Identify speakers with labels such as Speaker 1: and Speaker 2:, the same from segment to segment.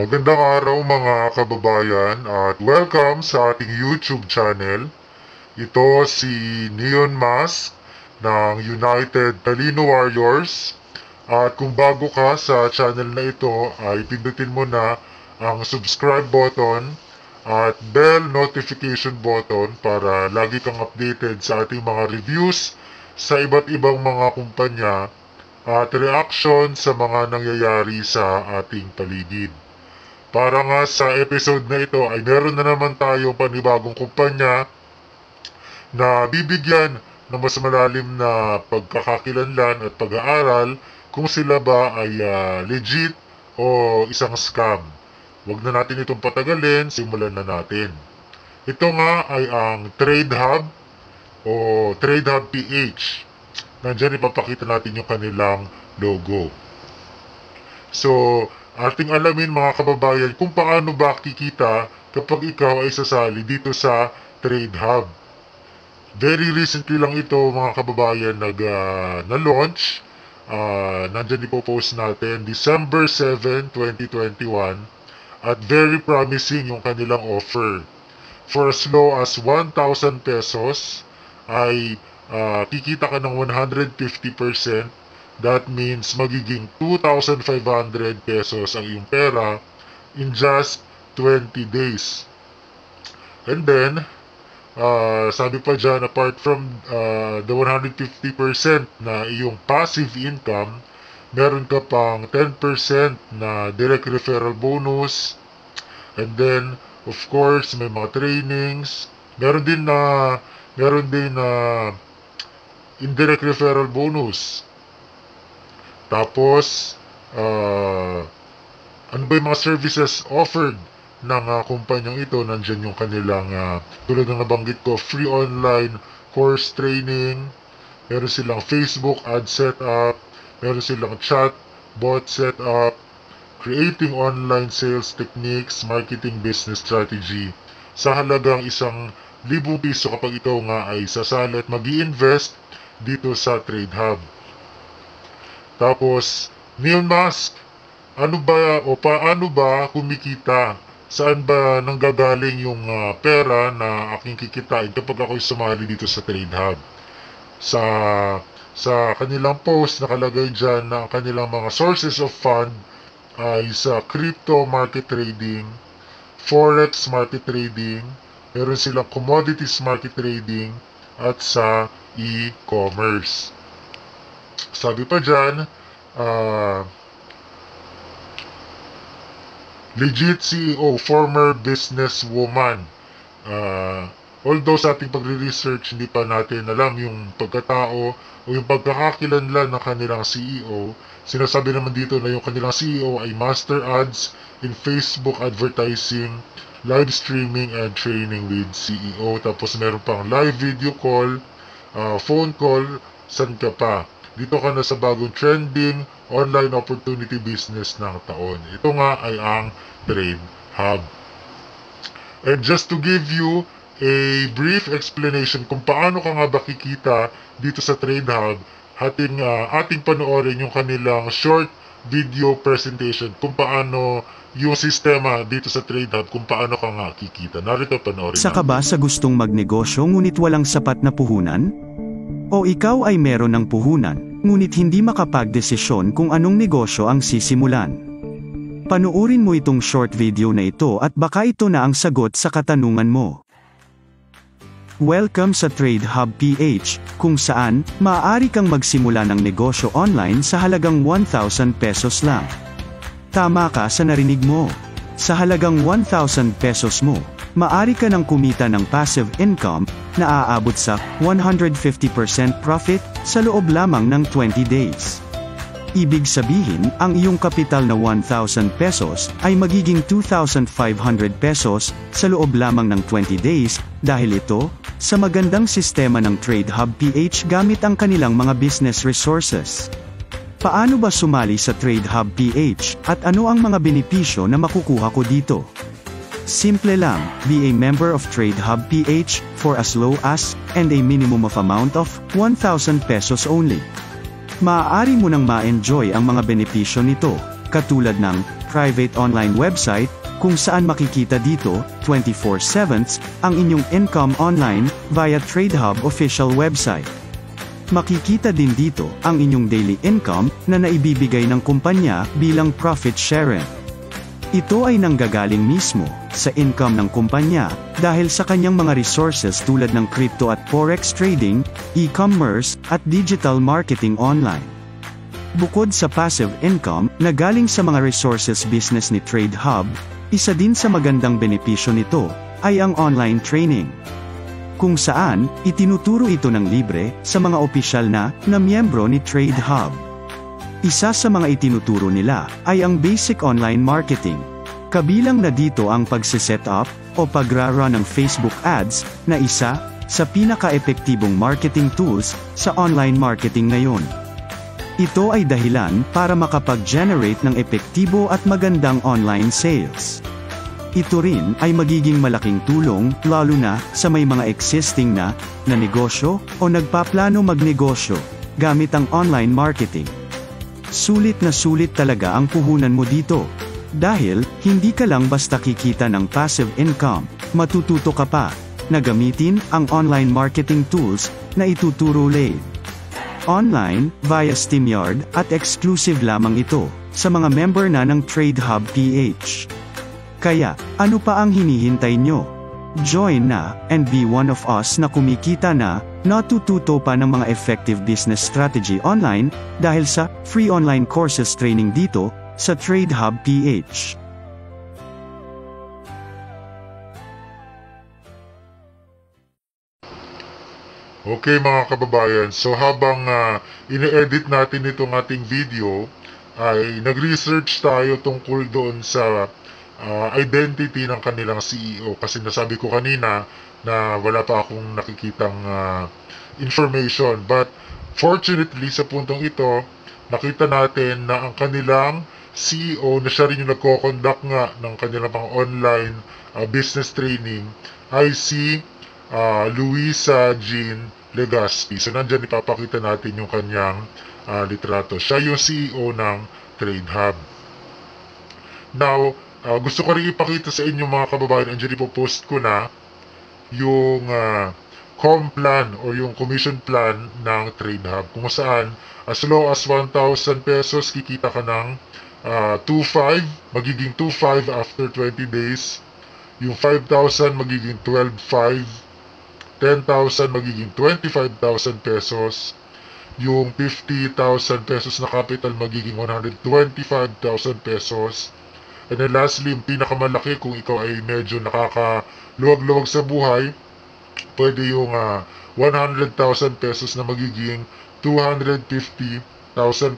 Speaker 1: Magandang araw mga kababayan at welcome sa ating YouTube channel. Ito si Neon Mask ng United Talino Warriors. At kung bago ka sa channel na ito ay pindutin mo na ang subscribe button at bell notification button para lagi kang updated sa ating mga reviews sa iba't ibang mga kumpanya at reaction sa mga nangyayari sa ating paligid. Para nga sa episode na ito ay meron na naman tayong panibagong kumpanya na bibigyan ng mas malalim na pagkakakilanlan at pag-aaral kung sila ba ay legit o isang scam. Huwag na natin itong patagalin, simulan na natin. Ito nga ay ang Trade Hub o Trade Hub PH. Nandiyan ipapakita natin yung kanilang logo. So, ating alamin mga kababayan kung paano ba kikita kapag ikaw ay sasali dito sa Trade Hub. Very recently lang ito mga kababayan na-launch. Nandyan ipopost natin December 7, 2021 at very promising yung kanilang offer. For as low as 1,000 pesos ay kikita ka ng 150%. That means magiging 2,500 pesos ang iyong pera in just 20 days. And then, sabi pa dyan, apart from the 150% na iyong passive income, meron ka pang 10% na direct referral bonus. And then, of course, may mga trainings. Meron din indirect referral bonus. Tapos, ano ba yung mga services offered ng kumpanyang ito? Nandyan yung kanilang, tulad ng nabanggit ko, free online course training. Meron silang Facebook ad setup. Meron silang chat bot setup. Creating online sales techniques, marketing business strategy. Sa halagang 1,000 piso kapag ikaw nga ay sasali at mag-i-invest dito sa Trade Hub. Tapos, Neon Mask, ano ba o paano ba kumikita? Saan ba nanggagaling yung pera na aking kikitain kapag ako'y sumali dito sa Trade Hub? Sa kanilang post, nakalagay dyan na kanilang mga sources of fund ay sa crypto market trading, forex market trading, meron silang commodities market trading, at sa e-commerce. Sabi pa dyan, legit CEO, former businesswoman. Although sa ating pagre-research, hindi pa natin alam yung pagkatao o yung pagkakakilanlan ng kanilang CEO. Sinasabi naman dito na yung kanilang CEO ay master ads in Facebook advertising, live streaming and training with CEO. Tapos meron pang live video call, phone call, san ka pa. Dito ka na sa bagong trending online opportunity business ng taon. Ito nga ay ang Trade Hub. And just to give you a brief explanation kung paano ka nga ba kikita dito sa Trade Hub, ating panoorin yung kanilang short video presentation kung paano yung sistema dito sa Trade Hub, kung paano ka nga kikita. Narito, panoorin natin.
Speaker 2: Isa ka ba sa gustong magnegosyo ngunit walang sapat na puhunan? O ikaw ay meron ng puhunan, ngunit hindi makapagdesisyon kung anong negosyo ang sisimulan? Panuurin mo itong short video na ito at baka ito na ang sagot sa katanungan mo. Welcome sa Trade Hub PH, kung saan, maaari kang magsimula ng negosyo online sa halagang 1,000 pesos lang. Tama ka sa narinig mo. Sa halagang 1,000 pesos mo, maaari ka nang kumita ng passive income na aabot sa 150% profit sa loob lamang ng 20 days. Ibig sabihin, ang iyong kapital na 1,000 pesos ay magiging 2,500 pesos sa loob lamang ng 20 days dahil ito, sa magandang sistema ng Trade Hub PH gamit ang kanilang mga business resources. Paano ba sumali sa Trade Hub PH at ano ang mga benepisyo na makukuha ko dito? Simple lang, be a member of Trade Hub PH for as low as and a minimum of amount of 1,000 pesos only. Maaari mo nang ma-enjoy ang mga benepisyo nito, katulad ng private online website, kung saan makikita dito, 24/7 ang inyong income online, via TradeHub official website. Makikita din dito, ang inyong daily income, na naibibigay ng kumpanya, bilang profit sharing. Ito ay nanggagaling mismo, sa income ng kumpanya, dahil sa kanyang mga resources tulad ng crypto at forex trading, e-commerce, at digital marketing online. Bukod sa passive income, na galing sa mga resources business ni TradeHub, isa din sa magandang benepisyo nito, ay ang online training. Kung saan, itinuturo ito ng libre, sa mga opisyal na miyembro ni TradeHub. Isa sa mga itinuturo nila, ay ang basic online marketing. Kabilang na dito ang pagsiset up, o pagra-run ng Facebook ads, na isa, sa pinaka-epektibong marketing tools, sa online marketing ngayon. Ito ay dahilan para makapag-generate ng epektibo at magandang online sales. Ito rin ay magiging malaking tulong, lalo na sa may mga existing na negosyo o nagpaplano magnegosyo gamit ang online marketing. Sulit na sulit talaga ang puhunan mo dito. Dahil, hindi ka lang basta kikita ng passive income, matututo ka pa na gamitin ang online marketing tools na ituturo later. Online, via StreamYard, at exclusive lamang ito, sa mga member na ng TradeHub PH. Kaya, ano pa ang hinihintay nyo? Join na, and be one of us na kumikita na, natututo pa ng mga effective business strategy online, dahil sa free online courses training dito, sa TradeHub PH.
Speaker 1: Okay mga kababayan, so habang ine-edit natin itong ating video, ay nag-research tayo tungkol doon sa identity ng kanilang CEO. Kasi nasabi ko kanina na wala pa akong nakikitang information. But fortunately sa puntong ito, nakita natin na ang kanilang CEO, na siya rin yung nagko-conduct nga ng kanilang mga online business training, ay si Luisa Jean Legaspi. So nandyan ipapakita natin yung kanyang litrato. Siya yung CEO ng TradeHub. Now, gusto ko rin ipakita sa inyo mga kababayan, andyan ipopost ko na yung com plan o yung commission plan ng TradeHub, kung saan as low as 1,000 pesos kikita ka ng 2,500, magiging 2,500 after 20 days. Yung 5,000 magiging 12,500, 10,000 magiging 25,000 pesos, yung 50,000 pesos na capital magiging 125,000 pesos, and then lastly, yung pinakamalaki kung ikaw ay medyo nakakaluwag-luwag sa buhay, pwede yung 100,000 pesos na magiging 250,000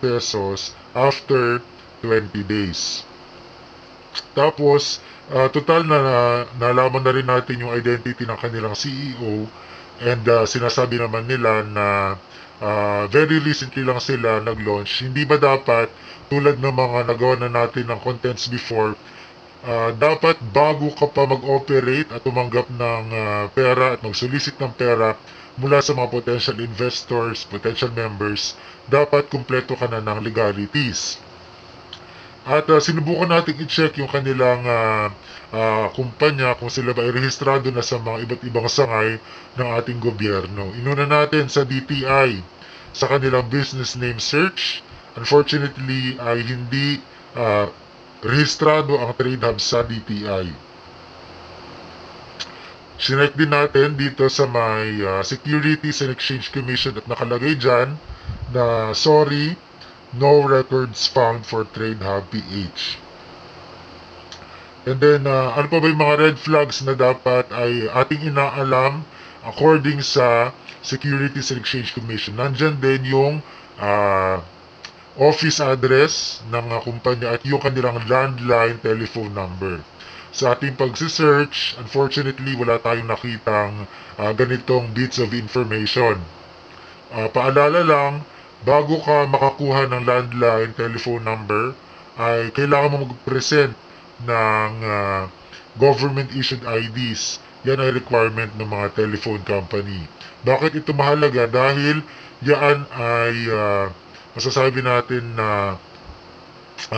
Speaker 1: pesos after 20 days. Tapos, total na nalaman na rin natin yung identity ng kanilang CEO, and sinasabi naman nila na very recently lang sila nag-launch. Hindi ba dapat, tulad ng mga nagawa na natin ng contents before, dapat bago ka pa mag-operate at tumanggap ng pera at mag-solicit ng pera mula sa mga potential investors, potential members, dapat kumpleto ka na ng legalities. At sinubukan natin i-check yung kanilang kumpanya kung sila ba ay rehistrado na sa mga iba't ibang sangay ng ating gobyerno. Inuna natin sa DTI, sa kanilang business name search. Unfortunately, ay hindi rehistrado ang TradeHub sa DTI. Sinek din natin dito sa may Securities and Exchange Commission at nakalagay dyan na sorry, no records found for TradeHub PH. And then, ano pa ba yung mga red flags na dapat ay ating inaalam according sa Securities and Exchange Commission? Nandyan din yung office address ng kumpanya at yung kanilang landline telephone number. Sa ating pagsisearch, unfortunately, wala tayong nakitang ganitong bits of information. Paalala lang, bago ka makakuha ng landline telephone number, ay kailangan mo mag-present ng government-issued IDs. Yan ay requirement ng mga telephone company. Bakit ito mahalaga? Dahil yan ay masasabi natin na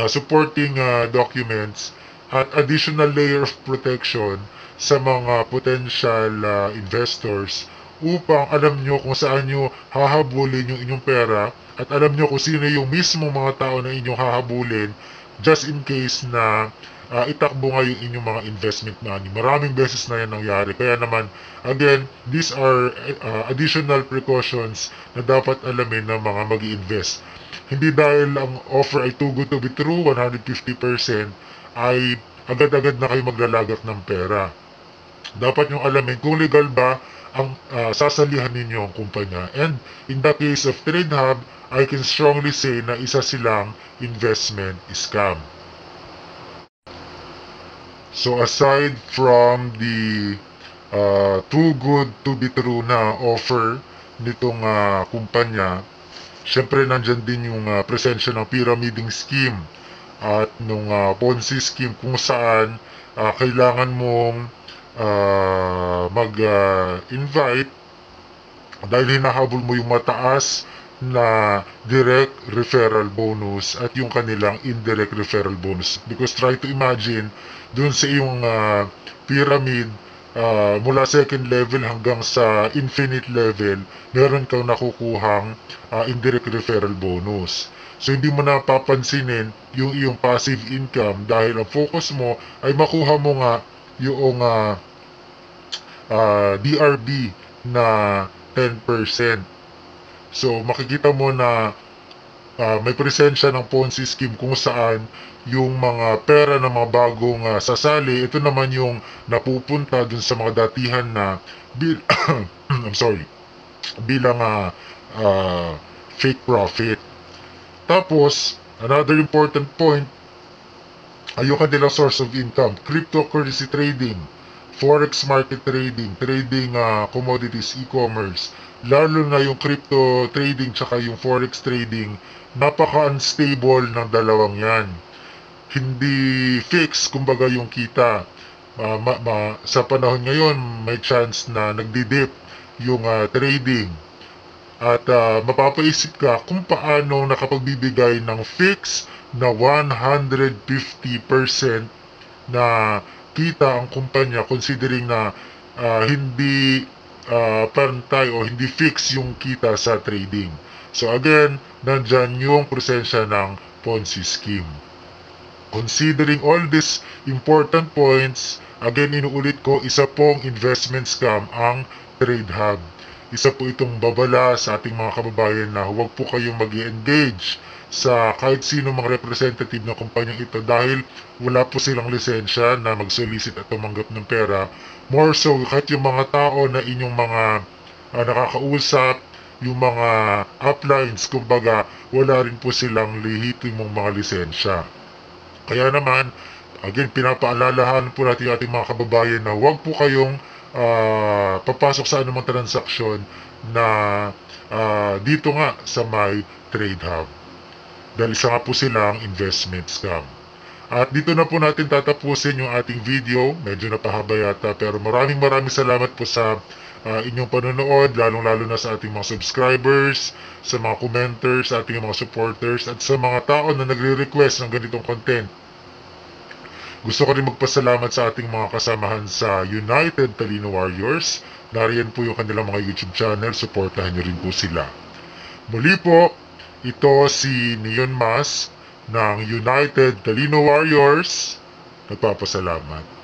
Speaker 1: supporting documents at additional layer of protection sa mga potential investors upang alam nyo kung saan nyo hahabulin yung inyong pera at alam nyo kung sino yung mismong mga tao na inyong hahabulin just in case na itakbo nga yung inyong mga investment money. Maraming beses na yan nangyari. Kaya naman, again, these are additional precautions na dapat alamin ng mga mag-i-invest. Hindi dahil ang offer ay too good to be true, 150%, ay agad-agad na kayo maglalagak ng pera. Dapat nyo alamin kung legal ba ang sasalihan ninyo ang kumpanya. And in the case of TradeHub, I can strongly say na isa silang investment scam. So aside from the too good to be true na offer nitong kumpanya, syempre nandyan din yung presensya ng pyramiding scheme at nung Ponzi scheme kung saan kailangan mong mag-invite dahil hinahabol mo yung mataas na direct referral bonus at yung kanilang indirect referral bonus. Because try to imagine, dun sa iyong pyramid, mula second level hanggang sa infinite level, meron kang nakukuhang indirect referral bonus. So hindi mo na papansinin yung iyong passive income dahil ang focus mo ay makuha mo nga yung DRB na 10%. So makikita mo na may presensya ng Ponzi scheme kung saan yung mga pera ng mga bagong sasali, ito naman yung napupunta dun sa mga datihan na I'm sorry, bilang fake profit. Tapos, another important point ay yung kanilang source of income, cryptocurrency trading, forex market trading, trading commodities, e-commerce. Lalo na yung crypto trading tsaka yung forex trading, napaka-unstable ng dalawang yan. Hindi fix, kumbaga yung kita. Sa panahon ngayon, may chance na nagdidip yung trading. At mapapaisip ka kung paano nakapagbibigay ng fix na 150% na kita ang kumpanya considering na hindi pantay o hindi fix yung kita sa trading. So again, nandyan yung presensya ng Ponzi scheme. Considering all these important points, again inuulit ko, isa pong investment scam ang TradeHub. Isa po itong babala sa ating mga kababayan na huwag po kayong mag-engage sa kahit sino mga representative ng kumpanyang ito dahil wala po silang lisensya na mag-solicit at tumanggap ng pera. More so, kahit yung mga tao na inyong mga nakakausap, yung mga uplines, kumbaga, wala rin po silang lehitimong mga lisensya. Kaya naman, again, pinapaalalahan po natin ating mga kababayan na huwag po kayong papasok sa anumang transaksyon na dito nga sa may TradeHub. Dahil isa nga po silang investment scam. At dito na po natin tatapusin yung ating video. Medyo napahaba yata, pero maraming salamat po sa inyong panonood, lalong-lalo na sa ating mga subscribers, sa mga commenters, sa ating mga supporters, at sa mga tao na nagre-request ng ganitong content. Gusto ko rin magpasalamat sa ating mga kasamahan sa United Talino Warriors. Nariyan po yung kanilang mga YouTube channel, supportahan nyo rin po sila. Muli po, ito si Neon Mas ng United Talino Warriors. Nagpapasalamat.